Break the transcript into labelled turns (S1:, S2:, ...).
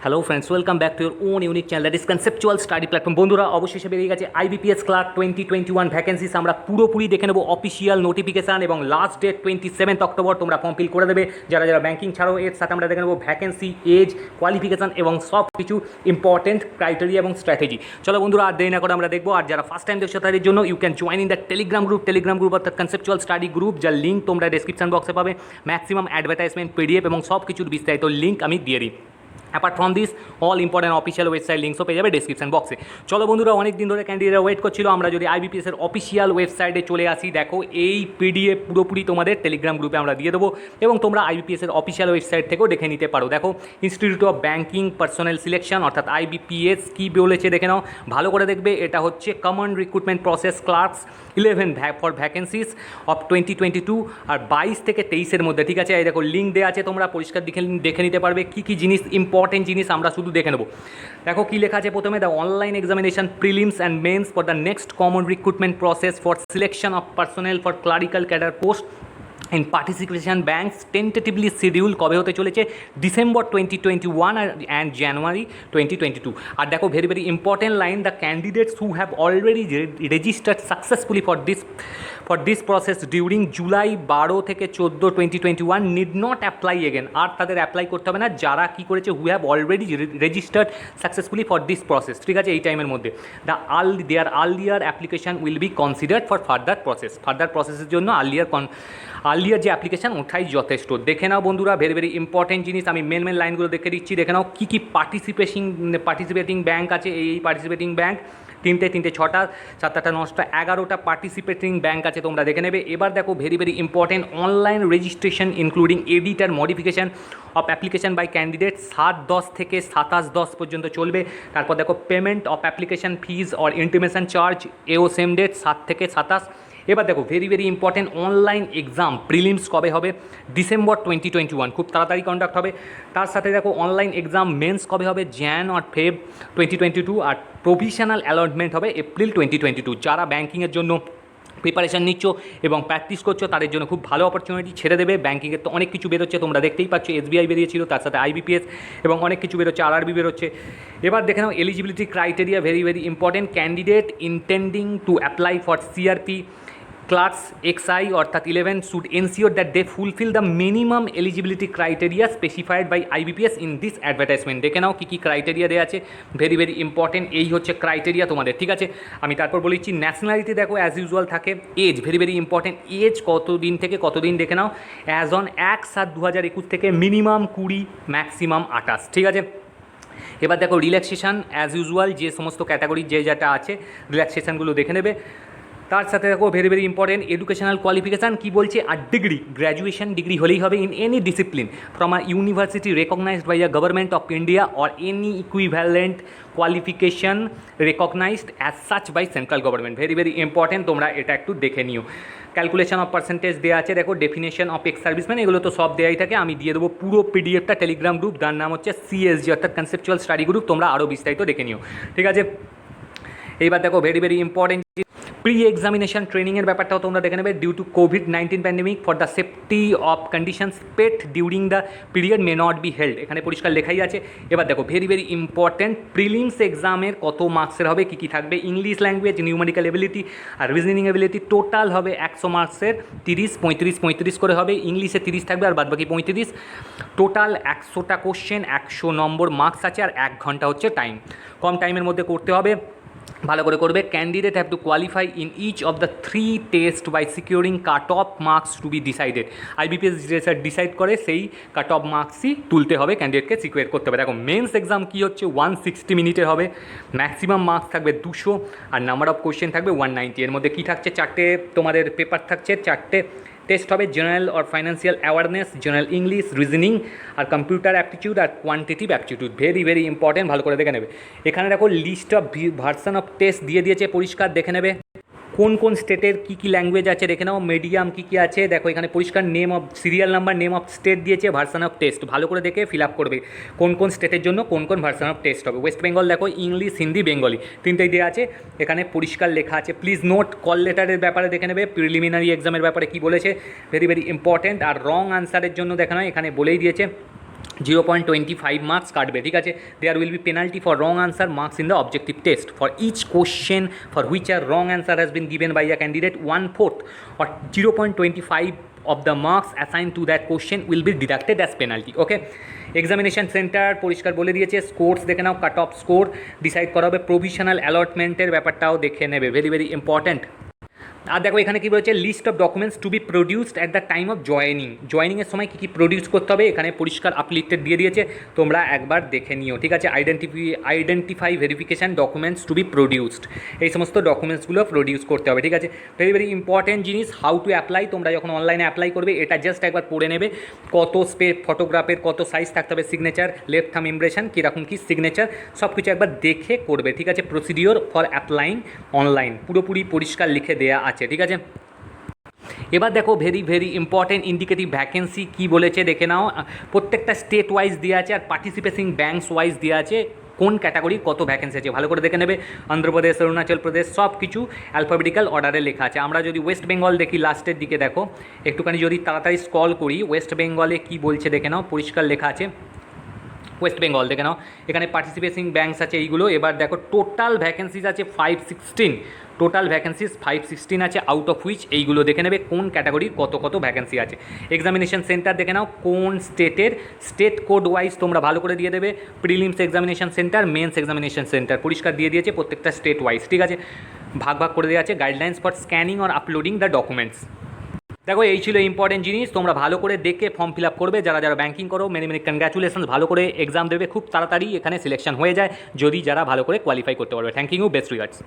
S1: Hello friends, welcome back to your own unique channel that is conceptual study platform. বন্ধুরা, অবশেষে বেরিয়ে গেছে IBPS clerk 2021 vacancies. আমরা পুরোপুরি দেখে নেবো অফিসিয়াল নোটিফিকেশান এবং লাস্ট ডেট 27 অক্টোবর। তোমরা ফর্ম ফিল করে দেবে যারা যারা ব্যাঙ্কিং ছাড়াও। এর সাথে আমরা দেখে নেবো ভ্যাকেন্সি, এজ, কোয়ালিফিকেশান এবং সব কিছু ইম্পর্টেন্ট ক্রাইটেরিয়া এবং স্ট্র্যাটেজি। চলো বন্ধুরা, আর দেরি না করে আমরা দেখবো। আর যারা ফার্স্ট টাইম দেখছো তাদের জন্য you can join in the telegram group অর্থাৎ কনসেপচুয়াল স্টাডি গ্রুপ, যার লিঙ্ক তোমরা ডেসক্রিপশন বক্সে পাবে। ম্যাক্সিমাম অ্যাডভার্টাইজমেন্ট, পিডিএফ এবং সব কিছুর বিস্তারিত লিঙ্ক আমি দিয়ে দিই। Apart from this all important official website লিঙ্কসও পেয়ে যাবে ডিসক্রিপশন বক্সে। চলো বন্ধুরা, অনেক দিন ধরে ক্যান্ডিডেটরা ওয়েট করছিল। আমরা যদি আইবিপিএসের অফিসিয়াল ওয়েবসাইটে চলে আসি, দেখো এই পিডিএফ পুরোপুরি তোমাদের টেলিগ্রাম গ্রুপে আমরা দিয়ে দেবো এবং তোমরা আইবিপিএসের অফিসিয়াল ওয়েবসাইট থেকেও দেখে নিতে পারো। দেখো, institute of banking personal selection অর্থাৎ আইবিপিএস কী বলেছে দেখে নাও, ভালো করে দেখবে। এটা হচ্ছে common recruitment process clerks 11 for vacancies of 2022 আর 22 থেকে 23-এর মধ্যে। ঠিক আছে, এই দেখো লিঙ্ক দেওয়া আছে, তোমরা পরিষ্কার দেখে নিতে পারবে কী কী জিনিস, ইম্পর্টেন্ট জিনিস আমরা শুধু দেখে নেবো। দেখো কী লেখা আছে প্রথমে, the online examination prelims and men's for the next common recruitment process for selection of personnel for clerical cadre post in participation banks tentatively schedule কবে হতে চলেছে, ডিসেম্বর 2021 অ্যান্ড জানুয়ারি 2022। আর দেখো very very important line, the candidates who have already registered successfully for this process during July 12 থেকে 14, 2021 need not apply again. আর তাদের apply করতে হবে না যারা কী করেছে, who have already registered successfully for this process. ঠিক আছে, এই টাইমের মধ্যে their earlier application will be considered for further প্রসেসের জন্য আর্লিয়ার যে অ্যাপ্লিকেশান ওঠাই যথেষ্ট। দেখে নাও বন্ধুরা, ভেরি ভেরি ইম্পর্টেন্ট জিনিস। আমি মেন লাইনগুলো দেখে দিচ্ছি, দেখে নাও কী কী পার্টিসিপেটিং ব্যাঙ্ক আছে। এই পার্টিসিপেটিং ব্যাঙ্ক 3টে 6টা 7টা 9টা 11টা পার্টিসিপেটিং ব্যাঙ্ক আছে, তোমরা দেখে নেবে। এবার দেখো very very important, online registration including edit আর modification of application by candidate 7/10 থেকে 27/10 পর্যন্ত চলবে। তারপর দেখো payment of application fee or intimation charge, এও সেম ডেট 7 থেকে 27। এবার দেখো very very important, online exam prelims কবে হবে, ডিসেম্বর 2021, খুব তাড়াতাড়ি কন্ডাক্ট হবে। তার সাথে দেখো অনলাইন এক্সাম মেন্স কবে হবে, jan or Feb 2022, আর প্রভিশনাল অ্যালটমেন্ট হবে এপ্রিল 2022। যারা ব্যাঙ্কিংয়ের জন্য প্রিপারেশান নিচ্ছ এবং প্র্যাকটিস করছো তাদের জন্য খুব ভালো অপরচুনিটি। ছেড়ে দেবে, ব্যাঙ্কিংয়ের তো অনেক কিছু বেরোচ্ছে, তোমরা দেখতেই পাচ্ছ। SBI বেরিয়েছিল, তার সাথে IBPS এবং অনেক কিছু বেরোচ্ছে, RRB বেরোচ্ছে। এবার দেখে নাও eligibility criteria, very very important. Candidate intending to apply for CRP clerks XI অর্থাৎ 11 should ensure that they fulfil the minimum eligibility criteria specified by IBPS in this advertisement. দেখে নাও কী কী ক্রাইটেরিয়া দেওয়া আছে, ভেরি ভেরি ইম্পর্টেন্ট। এই হচ্ছে criteria তোমাদের। ঠিক আছে, আমি তারপর বলেছি ন্যাশনালিটি দেখো অ্যাজ ইউজুয়াল থাকে। Age very very important, age কতদিন থেকে কতদিন দেখে নাও, অ্যাজ অন 1/7/2021 থেকে মিনিমাম 20, ম্যাক্সিমাম 28। ঠিক আছে, এবার দেখো রিল্যাক্সেশন অ্যাজ ইউজুয়াল যে সমস্ত ক্যাটাগরি যে যেটা আছে রিল্যাক্সেশনগুলো দেখে নেবে। তার সাথে দেখো very very important educational qualification কী বলছে, আর ডিগ্রি, গ্র্যাজুয়েশন ডিগ্রি হলেই হবে in any discipline from a university recognised by the government of India or any equivalent qualification recognised as such by central government. Very very important, তোমরা এটা একটু দেখে নিও। ক্যালকুলেশন অফ পার্সেন্টেজ দেওয়া আছে, দেখো ডেফিনেশন অফ এক্স সার্ভিসম্যান, এগুলো তো সব দেওয়াই থাকে। আমি দিয়ে দেবো পুরো পিডিএফটা টেলিগ্রাম গ্রুপ, যার নাম হচ্ছে CSG অর্থাৎ কনসেপচুয়াল স্টাডি গ্রুপ। তোমরা আরও বিস্তারিত দেখে নিও। ঠিক আছে, এইবার দেখো very very important pre examination ট্রেনিংয়ের ব্যাপারটাও তোমরা দেখে নেবে। Due to COVID-19 pandemic for the safety of conditions pet during the period may not be held, এখানে পরিষ্কার লেখাই আছে। এবার দেখো ভেরি ভেরি ইম্পর্টেন্ট, প্রিলিমস এক্সামের কত মার্কসের হবে, কী কী থাকবে, ইংলিশ ল্যাঙ্গুয়েজ, নিউমেরিক্যাল এবিলিটি আর রিজনিং এবিলিটি। টোটাল হবে 100 মার্কসের 30, 35, 35 করে হবে। ইংলিশে 30 থাকবে আর বাদবাকি 35। টোটাল 100টা কোশ্চেন, 100 নম্বর মার্কস আছে আর 1 ঘন্টা হচ্ছে টাইম। কম টাইমের মধ্যে করতে হবে, ভালো করে করবে। Candidate have to qualify in each of the 3 test by securing cut off marks to be decided. IBPS decide করে সেই কাট অফ মার্কসই তুলতে হবে, ক্যান্ডিডেটকে সিকিউর করতে হবে। দেখো মেন্স এক্সাম কী হচ্ছে, 160 মিনিটের হবে, ম্যাক্সিমাম মার্কস থাকবে 200 আর নাম্বার অফ কোয়েশ্চেন থাকবে 190। এর মধ্যে কী থাকছে, 4টে তোমাদের পেপার থাকছে, 4টে টেস্ট হবে, general or financial awareness, general English, reasoning আর কম্পিউটার অ্যাপটিটিউড আর quantitative aptitude. Very very important, ভালো করে দেখে নেবে। এখানে দেখো list of version of test দিয়ে দিয়েছে, পরিষ্কার দেখে নেবে। কোন কোন স্টেটের কী কী ল্যাঙ্গুয়েজ আছে দেখে নাও, মিডিয়াম কী কী আছে দেখো, এখানে পরিষ্কার name of serial number, name of state দিয়েছে, ভার্সন অফ টেস্ট ভালো করে দেখে ফিল আপ করবে কোন কোন স্টেটের জন্য কোন কোন ভার্সন অফ টেস্ট হবে। ওয়েস্ট বেঙ্গল দেখো ইংলিশ, হিন্দি, বেঙ্গলি 3টেই দেওয়া আছে, এখানে পরিষ্কার লেখা আছে। প্লিজ নোট কল লেটারের ব্যাপারে দেখে নেবে, প্রিলিমিনারি এক্সামের ব্যাপারে কী বলেছে, ভেরি ভেরি ইম্পর্টেন্ট। আর রং আনসারের জন্য দেখে নাও, এখানে বলেই দিয়েছে 0.25 মার্কস কাটবে, ঠিক আছে। There will be penalty for wrong answer marks in the objective test for each question for which a wrong answer has been given by the candidate 1/4 or 0.25 of the marks assigned to that question will be deducted as penalty. Okay, examination centre পরিষ্কার বলে দিয়েছে। Scores দেখে নাও, cut off score decide করা হবে, provisional অ্যালটমেন্টের ব্যাপারটাও দেখে নেবে, very very important. আর দেখো এখানে কী বলেছে, list of documents to be produced at the time of জয়েনিংয়ের সময় কী কী প্রডিউস করতে হবে এখানে পরিষ্কার আপলিস্টেড দিয়ে দিয়েছে, তোমরা একবার দেখে নিও, ঠিক আছে। Identify verification documents to be produced, এই সমস্ত ডকুমেন্টসগুলো প্রডিউস করতে হবে, ঠিক আছে। ভেরি ভেরি ইম্পর্টেন্ট জিনিস, হাউ টু অ্যাপ্লাই, তোমরা যখন অনলাইনে অ্যাপ্লাই করবে এটা জাস্ট একবার পড়ে নেবে, কত ফটোগ্রাফের কত সাইজ থাকতে হবে, সিগনেচার, লেফট থাম ইমপ্রেশন, কীরকম কী সিগনেচার, সব কিছু একবার দেখে করবে, ঠিক আছে। প্রসিডিওর ফর অ্যাপ্লাইং অনলাইন পুরোপুরি পরিষ্কার লিখে দেওয়া আছে, ঠিক আছে। এবার দেখো very very important indicative vacancy কী বলেছে দেখে নাও, প্রত্যেকটা স্টেট ওয়াইজ দেওয়া আছে আর পার্টিসিপেটিং ব্যাঙ্কস ওয়াইজ দেওয়া আছে, কোন ক্যাটাগরির কত ভ্যাকেন্সি আছে ভালো করে দেখে নেবে। অন্ধ্রপ্রদেশ, অরুণাচল প্রদেশ সব কিছু অ্যালফাবেটিক্যাল অর্ডারে লেখা আছে। আমরা যদি ওয়েস্ট বেঙ্গল দেখি লাস্টের দিকে, দেখো একটুখানি যদি তাড়াতাড়ি স্ক্রল করি, ওয়েস্ট বেঙ্গলে কী বলছে দেখে নাও, পরিষ্কার লেখা আছে ওয়েস্ট বেঙ্গল দেখে নাও, এখানে পার্টিসিপেটিং ব্যাঙ্কস আছে এইগুলো। এবার দেখো টোটাল ভ্যাকেন্সিজ আছে 516, টোটাল ভ্যাকেন্সিজ 516 আছে, আউট অফ হুইচ এইগুলো দেখে নেবে কোন ক্যাটাগরির কত কত ভ্যাকেন্সি আছে। এক্সামিনেশন সেন্টার দেখে নাও, কোন স্টেটের, স্টেট কোড ওয়াইজ তোমরা ভালো করে দিয়ে দেবে। Prelims examination centre, mains examination centre পরিষ্কার দিয়ে দিয়েছে প্রত্যেকটা স্টেট ওয়াইজ, ঠিক আছে। ভাগ ভাগ করে দেওয়া আছে। Guidelines for scanning or uploading the documents. দেখো এই ছিল ইম্পর্টেন্ট জিনিস, তোমরা ভালো করে দেখে ফর্ম ফিল আপ করবে। যারা যারা ব্যাঙ্কিং করো মেনি মেনি কনগ্র্যাচুলেশন, ভালো করে এক্সাম দেবে, খুব তাড়াতাড়ি এখানে সিলেকশন হয়ে যায় যদি যারা ভালো করে কোয়ালিফাই করতে পারবে। Thank you, best regards.